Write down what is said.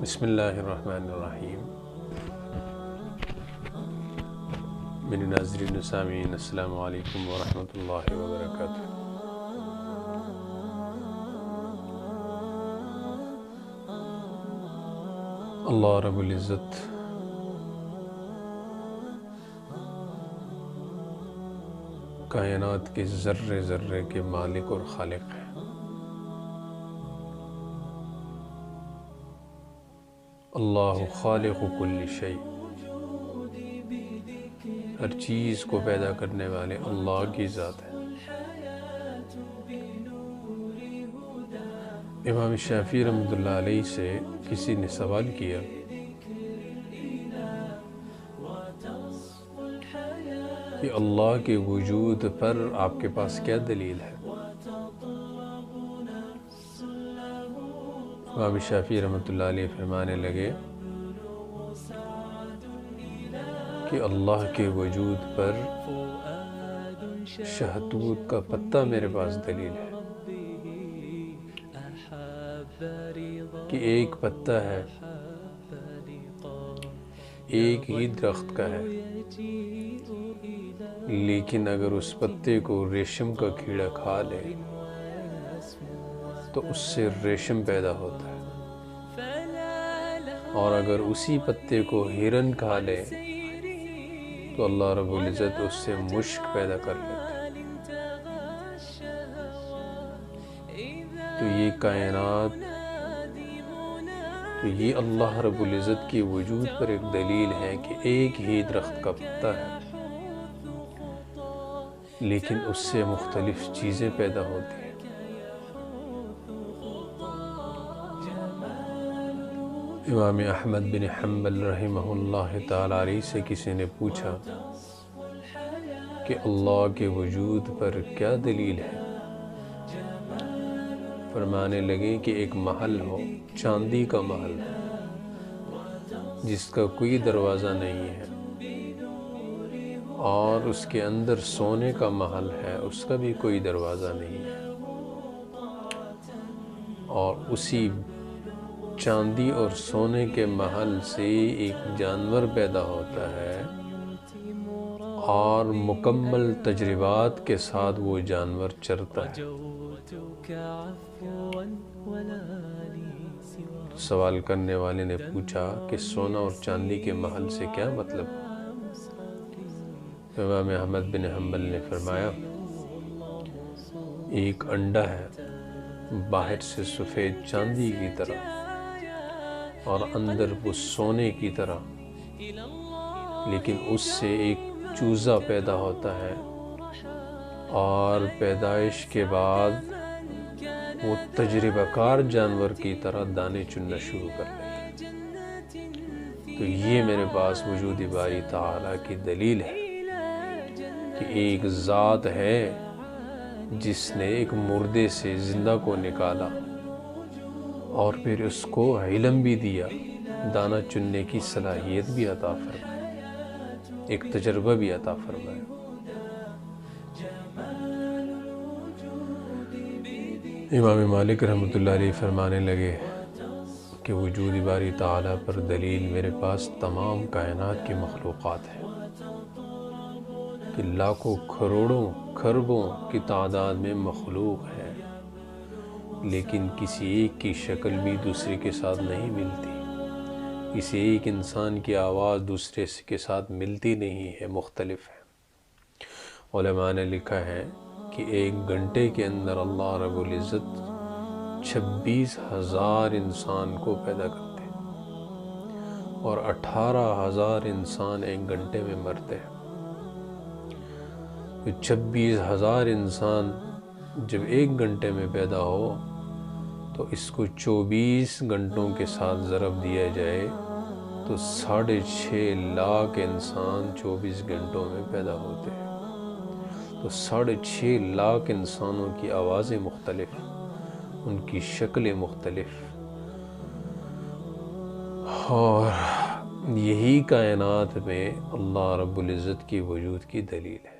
بسم اللہ الرحمن الرحیم۔ میرے ناظرین و سامعین، السلام علیکم ورحمۃ اللہ وبرکاتہ۔ اللہ رب العزت کائنات کے ذرے ذرے کے مالک اور خالق ہے۔ اللہ خالق کل شیء، ہر چیز کو پیدا کرنے والے اللہ کی ذات ہے۔ امام شافعی رحمۃ اللہ علیہ سے کسی نے سوال کیا کہ اللہ کے وجود پر آپ کے پاس کیا دلیل ہے؟ امام شافعی رحمۃ اللہ علیہ فرمانے لگے کہ اللہ کے وجود پر شہتوت کا پتا میرے پاس دلیل ہے کہ ایک پتا ہے، ایک ہی درخت کا ہے، لیکن اگر اس پتے کو ریشم کا کیڑا کھا لے تو اس سے ریشم پیدا ہوتا ہے، اور اگر اسی پتے کو ہرن کھا لے تو اللہ رب العزت اس سے مشک پیدا کر لیتا ہے۔ تو یہ کائنات، تو یہ اللہ رب العزت کی وجود پر ایک دلیل ہے کہ ایک ہی درخت کا پتا ہے، لیکن اس سے مختلف چیزیں پیدا ہوتی ہیں۔ امام احمد بن حنبل رحمہ اللہ تعالی علیہ سے کسی نے پوچھا کہ اللہ کے وجود پر کیا دلیل ہے؟ فرمانے لگے کہ ایک محل ہو، چاندی کا محل ہے، جس کا کوئی دروازہ نہیں ہے، اور اس کے اندر سونے کا محل ہے، اس کا بھی کوئی دروازہ نہیں ہے، اور اسی چاندی اور سونے کے محل سے ایک جانور پیدا ہوتا ہے، اور مکمل تجربات کے ساتھ وہ جانور چرتا ہے۔ سوال کرنے والے نے پوچھا کہ سونا اور چاندی کے محل سے کیا مطلب؟ امام احمد بن حنبل نے فرمایا، ایک انڈا ہے، باہر سے سفید چاندی کی طرح اور اندر وہ سونے کی طرح، لیکن اس سے ایک چوزا پیدا ہوتا ہے، اور پیدائش کے بعد وہ تجربہ کار جانور کی طرح دانے چننا شروع کر لیتا ہے۔ تو یہ میرے پاس وجود باری تعالیٰ کی دلیل ہے کہ ایک ذات ہے جس نے ایک مردے سے زندہ کو نکالا، اور پھر اس کو علم بھی دیا، دانہ چننے کی صلاحیت بھی عطا فرمایا، ایک تجربہ بھی عطا فرمایا۔ امام مالک رحمۃ اللہ علیہ فرمانے لگے کہ وجود باری تعالیٰ پر دلیل میرے پاس تمام کائنات کی مخلوقات ہے، کہ لاکھوں کروڑوں کھربوں کی تعداد میں مخلوق ہے، لیکن کسی ایک کی شکل بھی دوسرے کے ساتھ نہیں ملتی، کسی ایک انسان کی آواز دوسرے کے ساتھ ملتی نہیں ہے، مختلف ہے۔ علماء نے لکھا ہے کہ ایک گھنٹے کے اندر اللہ رب العزت 26,000 انسان کو پیدا کرتے ہیں، اور 18,000 انسان ایک گھنٹے میں مرتے ہیں۔ تو 26,000 انسان جب ایک گھنٹے میں پیدا ہو تو اس کو 24 گھنٹوں کے ساتھ ضرب دیا جائے تو 6.5 لاکھ انسان 24 گھنٹوں میں پیدا ہوتے ہیں۔ تو 6.5 لاکھ انسانوں کی آوازیں مختلف، ان کی شکلیں مختلف، اور یہی کائنات میں اللہ رب العزت کی وجود کی دلیل ہے۔